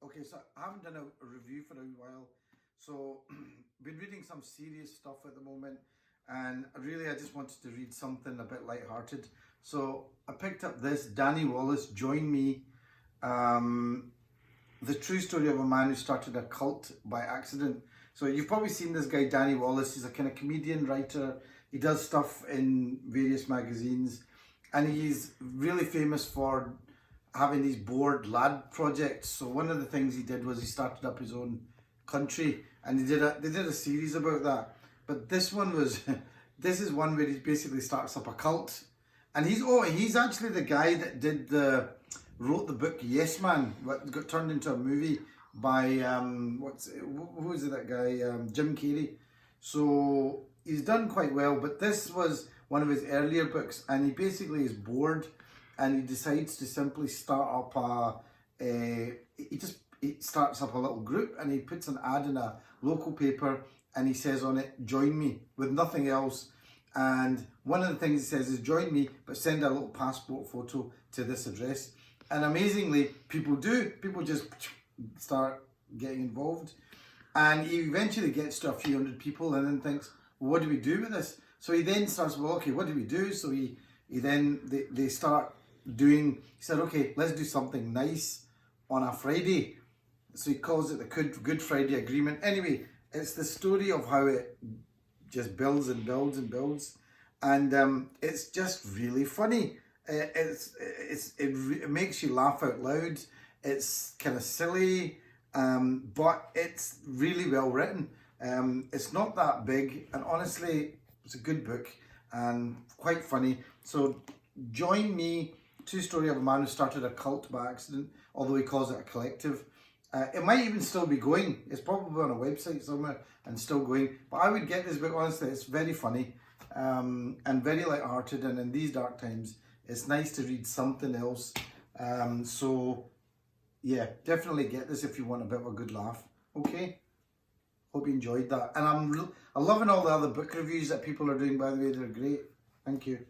Okay, so I haven't done a review for a while. So, been reading some serious stuff at the moment, and really I just wanted to read something a bit light-hearted. So, I picked up this Danny Wallace, Join Me, the true story of a man who started a cult by accident. So, you've probably seen this guy, Danny Wallace. He's a kind of comedian, writer. He does stuff in various magazines, and he's really famous for having these bored lad projects. So one of the things he did was he started up his own country, and they did a series about that. But this one was this is one where he basically starts up a cult, and he's actually the guy that wrote the book Yes Man, what got turned into a movie by who is it, that guy, Jim Carrey. So he's done quite well, but this was one of his earlier books, and he basically is bored, and he decides to simply start up he starts up a little group, and he puts an ad in a local paper, and he says on it, "Join me," with nothing else. And one of the things he says is, "Join me, but send a little passport photo to this address." And amazingly, people just start getting involved. And he eventually gets to a few hundred people, and then thinks, well, what do we do with this? So he then starts, well, okay, what do we do? So they start doing, he said, okay, let's do something nice on a Friday. So he calls it the Good Friday Agreement. Anyway, it's the story of how it just builds and builds and builds. And it's just really funny. It makes you laugh out loud. It's kind of silly, but it's really well written. It's not that big, and honestly, it's a good book and quite funny. So Join Me, true story of a man who started a cult by accident, although he calls it a collective. It might even still be going. It's probably on a website somewhere and still going. But I would get this book, honestly. It's very funny and very light-hearted. And in these dark times, it's nice to read something else. So, yeah, definitely get this if you want a bit of a good laugh. Okay? Hope you enjoyed that. And I'm loving all the other book reviews that people are doing, by the way. They're great. Thank you.